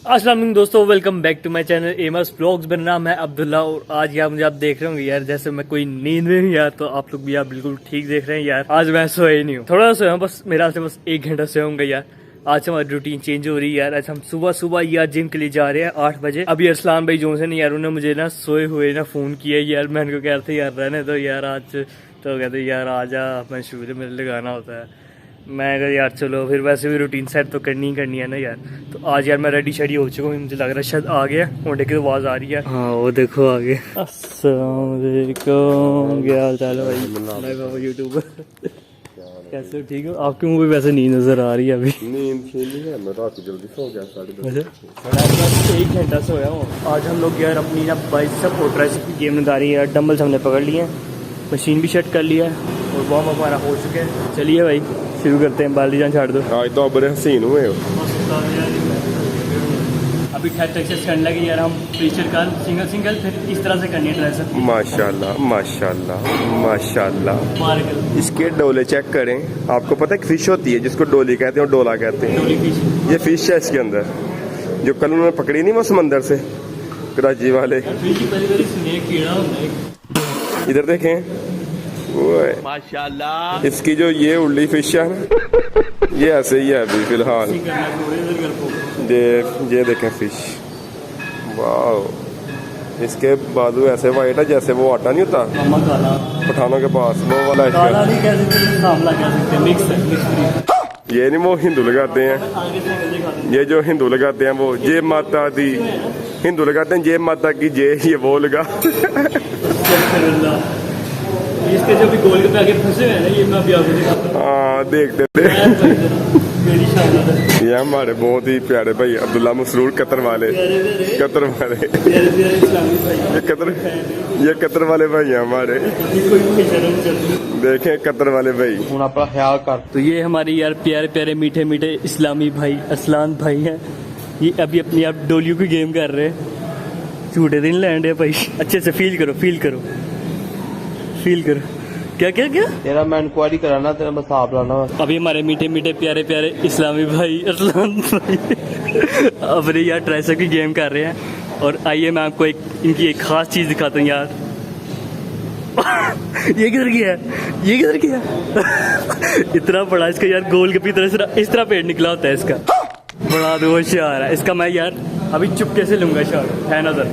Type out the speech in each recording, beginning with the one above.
अस्सलाम वालेकुम दोस्तों, welcome back to my channel एमस ब्लॉग्स। मेरा नाम है अब्दुल्ला और आज यार मुझे आप देख रहे होंगे यार जैसे मैं कोई नींद में हूँ यार, तो आप लोग भी यार बिल्कुल ठीक देख रहे हैं यार। आज मैं सोया ही नहीं हूँ, थोड़ा सोया हूँ बस, मेरा से बस 1 घंटा सोया हूँ यार। आज से हमारी रूटीन चेंज हो रही है यार। आज हम सुबह सुबह यार जिम के लिए जा रहे हैं 8 बजे। अभी अरसलान भाई जो से यार उन्होंने मुझे ना सोए हुए ना फोन किया यार। मैं उनको कह रहा था यार रहने दो यार आज, तो कहते यार आजा, मैं शुरू मेरे लगाना होता है। मैं कहा यार चलो, फिर वैसे भी रूटीन सेट तो करनी ही करनी है ना यार। तो आज यार मैं रेडी शेडी हो चुका हूँ, मुझे लग रहा है शायद आ गया। होंडे की तो आवाज़ आ रही है। हाँ वो देखो आ गए। अस्सलाम वालेकुम, क्या हाल चाल है भाई? बाबा यूट्यूबर कैसे हो? ठीक हो? आपके मुंह पे वैसे नींद नजर आ रही है अभी। नींद नहीं है, मैं रात जल्दी सो गया 10:30। 1 घंटा सोया हूँ। आज हम लोग यार अपनी ना बाइसेप और ट्राइसेप की गेम लगा रही है यार। डंबल्स हमने पकड़ लिए हैं, मशीन भी सेट कर लिया है और वार्म अप हमारा हो चुका है। चलिए भाई शुरू करते हैं। बाल्टी जान छाड़ दो। आज तो बड़े हसीन हुए हो। अभी खैर एक्सरसाइज करने लगे यार हम। प्रेशर कर सिंगल सिंगल, फिर इस तरह से करनी है ट्राइसेप। माशाल्लाह माशाल्लाह माशाल्लाह। मार कर इसके डोले चेक करें। आपको पता है फिश होती है जिसको डोली कहते हैं और डोला कहते हैं। डोली फिश। ये फिश है इसके अंदर, जो कल उन्होंने पकड़ी नहीं वो समंदर से, कराची वाले। फिश की पहली बार सुनिए कीड़ा होता है। इधर देखें, ओए माशाल्लाह। इसकी जो ये उल्ली फिश है ना, ये ऐसे ही है अभी फिलहाल। ये देखें फिश, वाह। इसके बाजू ऐसे वाइट है जैसे वो आटा नहीं होता मामा काला, पठानों के पास, वो वाला काला इसका। नहीं कह सकते, सांवला कह सकते हैं, मिक्स है, मिक्स। ये नहीं वो हिंदू लगाते हैं, आगे से आगे दिखा दो। ये जो हिंदू लगाते हैं वो जय माता दी। हिंदू लगाते हैं जय माता की जय, ये वो लगा। इसके जो भी गोल के आगे फंसे हुए हैं ना, ये मैं अभी आपको दिखाता हूं। हाँ देखते थे। मेरी शानदार है। ये हमारे बहुत ही प्यारे भाई अब्दुल्ला मसरूर कतर वाले। कतर वाले प्यारे प्यारे इस्लामी भाई। ये कतर वाले भाई हैं हमारे। कोई शर्म नहीं चलती। देखें कतर वाले भाई। हूं अपना ख्याल कर। तो ये हमारी यार प्यारे प्यारे मीठे मीठे इस्लामी भाई असलान भाई हैं। ये अभी अपनी आप डोलियों की गेम कर रहे हैं। झूठे दिन लैंड है भाई। अच्छे से फील करो, फील करो, फील करो। क्या क्या क्या तेरा मैं इंक्वायरी कराना, तेरा मैं हिसाब लाना। अभी हमारे मीठे मीठे प्यारे प्यारे इस्लामी भाई असलान भाई अपने यार ट्राइसेप की गेम कर रहे हैं। और आइए मैं आपको इनकी एक खास चीज दिखाता हूँ यार। ये किधर गया है? ये किधर गया? इतना बड़ा इसका यार, गोल के इस तरह पेट निकला होता है इसका। बड़ा दो होशियार है इसका। मैं यार अभी चुपके से लूंगा शॉट, है नजर।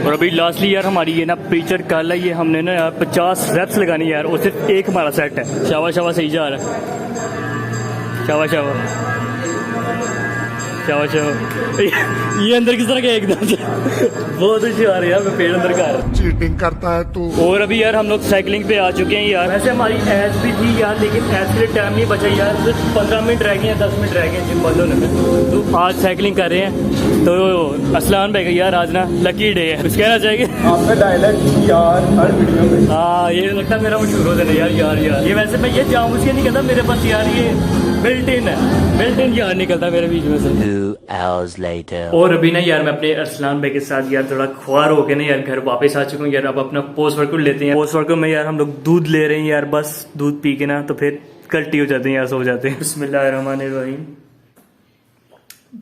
और अभी लास्टली यार हमारी ये ना प्रीचर कल है, ये हमने ना यार 50 रेप्स लगानी यार, और सिर्फ एक हमारा सेट है। शाबाश शाबाश, सही जा रहा है। शाबाश शाबाश शाबाश शाबाश। ये अंदर किस तरह का एकदम से बहुत होशियार है यार। मैं पेड़ अंदर का चीटिंग करता है तू। और अभी यार हम लोग साइकिलिंग पे आ चुके हैं यार। वैसे हमारी एज भी थी यार, लेकिन एज के लिए टाइम नहीं बचा यार। सिर्फ 15 मिनट रह गए हैं, 10 मिनट रह गए जिम बंद होने में। तो आज साइकिलिंग कर रहे हैं। तो असलान भाई का यार आज ना लकी डे है, कुछ कहना चाहिए आपका डायलॉग यार हर वीडियो में। हाँ ये लगता है मेरा मशहूर हो जाना यार। यार यार ये वैसे मैं ये जानबूझ के नहीं कहता, मेरे पास यार ये बिल्ट इन है, बिल्ट इन यार निकलता मेरे बीच में से। 2 hours later। और अभी ना यार मैं अपने अरसलान भाई के साथ यार थोड़ा ख्वार होके ना यार घर वापस आ चुका हूँ यार। अब अपना पोस्ट वर्कआउट लेते हैं। पोस्ट वर्कआउट में यार हम लोग दूध ले रहे हैं यार, बस दूध पी के ना तो फिर कल्टी हो जाते हैं यार, सो जाते हैं। बिस्मिल्लाहिर्रहमानिर्रहीम।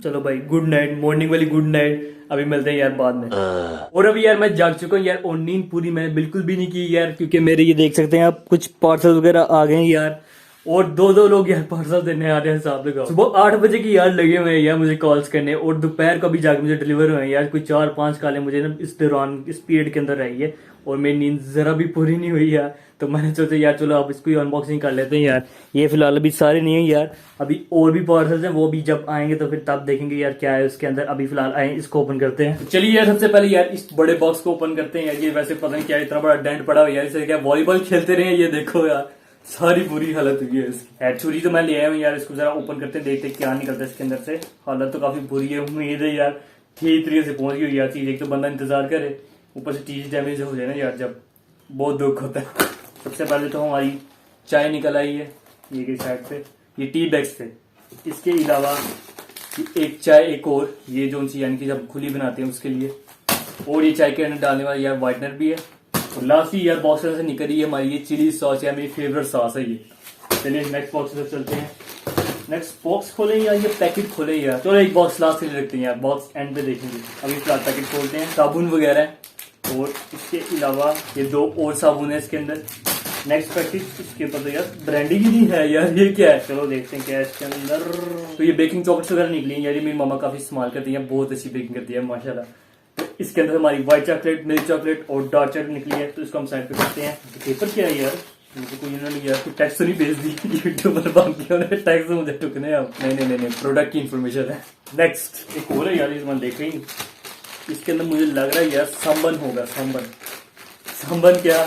चलो भाई गुड नाइट, मॉर्निंग वाली गुड नाइट। अभी मिलते हैं यार बाद में। और अभी यार मैं जाग चुका हूँ यार, और नींद पूरी मैंने बिल्कुल भी नहीं की यार, क्योंकि मेरे ये देख सकते हैं आप कुछ पार्सल वगैरह आ गए हैं यार। और दो लोग यार पार्सल देने आ रहे हैं, हिसाब लगाओ। सुबह 8 बजे की यार लगे हुए हैं यार मुझे कॉल्स करने, और दोपहर को भी जाके मुझे डिलीवर हुए हैं यार। कोई 4-5 कॉलें मुझे ना इस दौरान इस पीरियड के अंदर रही है, और मेरी नींद जरा भी पूरी नहीं हुई यार। तो मैंने सोचा यार चलो अब इसको अनबॉक्सिंग कर लेते हैं यार। ये फिलहाल अभी सारे नहीं है यार, अभी और भी पार्सल्स हैं, वो भी जब आएंगे तो फिर तब देखेंगे यार क्या है उसके अंदर। अभी फिलहाल आए इसको ओपन करते हैं। चलिए यार सबसे पहले यार इस बड़े बॉक्स को ओपन करते हैं यार। ये वैसे पता नहीं क्या इतना बड़ा डेंट पड़ा हुआ यार, इसे क्या वॉलीबॉल खेलते रहे। ये देखो यार सारी बुरी हालत हुई है इसकी। छुरी तो मैं ले आया हूँ यार, इसको जरा ओपन करते हैं, देखते क्या निकलता है इसके अंदर से। हालत तो काफी बुरी है। उम्मीद है यार ठीक तरीके से पहुंच गई यार चीज। एक तो बंदा इंतजार करे, ऊपर से चीज डैमेज हो जाए ना यार, जब बहुत दुख होता है। सबसे पहले तो हमारी चाय निकल आई है ये की साइड से, ये टी बैग्स थे। इसके अलावा एक चाय, एक और ये जो सी यानी कि जब खुली बनाते हैं उसके लिए, और ये चाय के अंदर डालने वाला यार वाइटनर भी है। और लास्ट ही यार बॉक्स से निकली है हमारी ये चिली सॉस, यार मेरी फेवरेट सॉस है ये। चलिए नेक्स्ट बॉक्स से चलते हैं। नेक्स्ट बॉक्स खोलें या ये पैकेट खोलें यार? चलो एक बॉक्स लास्ट के लिए रखते हैं यार, बॉक्स एंड पे देखेंगे। अभी फिलहाल पैकेट खोलते हैं। साबुन वगैरह है और इसके अलावा ये 2 और साबुन है इसके अंदर। नेक्स्ट पैकेट, इसके ऊपर तो यार ब्रांडिंग ही नहीं है यार, ये क्या है? चलो देखते हैं क्या है इसके अंदर। तो ये बेकिंग चॉकलेट्स वगैरह निकली है यार, ये मेरी मामा काफी इस्तेमाल करती है, बहुत अच्छी बेकिंग करती है माशाल्लाह। तो इसके अंदर हमारी व्हाइट चॉकलेट, मिल्क चॉकलेट और डार्क चॉकलेट निकली है, तो इसको हम साइड पे करते हैं। पेपर क्या है यार? मुझे कोई इन्होंने यार कोई टैक्स तो नहीं भेज दी यूट्यूबर बाकी टैक्स मुझे टुकने अब। नहीं, प्रोडक्ट की इन्फॉर्मेशन है। नेक्स्ट एक और है यार, इस देख रही, इसके अंदर मुझे लग रहा है यार संबन होगा। संबन क्या?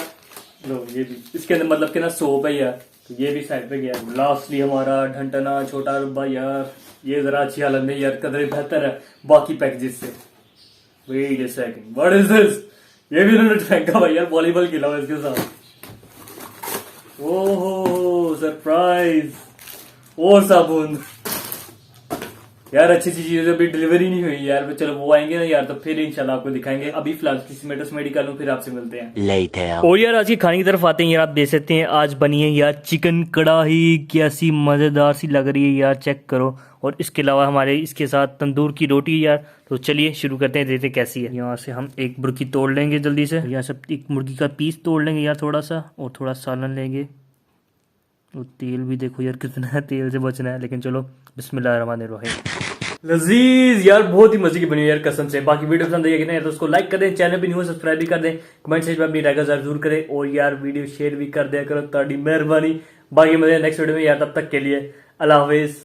लो ये भी इसके अंदर मतलब कि ना सोप है यार, तो ये भी साइड पे गया। लास्टली हमारा ढंटना छोटा रुब्बा यार, ये जरा अच्छी हालत में यार, कदर बेहतर है बाकी पैकेजेस से। Wait a second, what is this? ये भी उन्होंने फेंका भाई यार, वॉलीबॉल खेला हुआ इसके साथ। ओहो सरप्राइज, और साबुन यार, अच्छी चीजें अभी डिलीवरी नहीं हुई यार। चलो वो आएंगे ना यार, तो फिर इंशाल्लाह आपको दिखाएंगे। अभी फिलहाल किसी मेटस मेडिकल हूँ, फिर आपसे मिलते हैं Later. और यार आज की खाने की तरफ आते हैं यार। आप देख सकते हैं आज बनी है यार चिकन कढ़ाई, कैसी मजेदार सी लग रही है यार, चेक करो। और इसके अलावा हमारे इसके साथ तंदूर की रोटी यार। तो चलिए शुरू करते हैं, देखते हैं कैसी है। यहाँ से हम एक मुर्गी तोड़ लेंगे जल्दी से, यहाँ से एक मुर्गी का पीस तोड़ लेंगे यार थोड़ा सा, और थोड़ा सालन लेंगे। और तेल भी देखो यार कितना है, तेल से बचना है, लेकिन चलो बिस्मिल्लाहिर्रहमानिर्रहीम। लजीज यार, बहुत ही मजे की बनी यार कसम से। बाकी वीडियो पसंद आई है तो उसको लाइक कर दें, चैनल पे न्यू सब्सक्राइब भी कर दें, कमेंट सेक्शन में अपनी राय जरूर करें, और यार वीडियो शेयर भी कर दिया करो, ताड़ी मेहरबानी। बाकी मिलते हैं नेक्स्ट वीडियो में यार, तब तक के लिए अल्लाह हाफिज।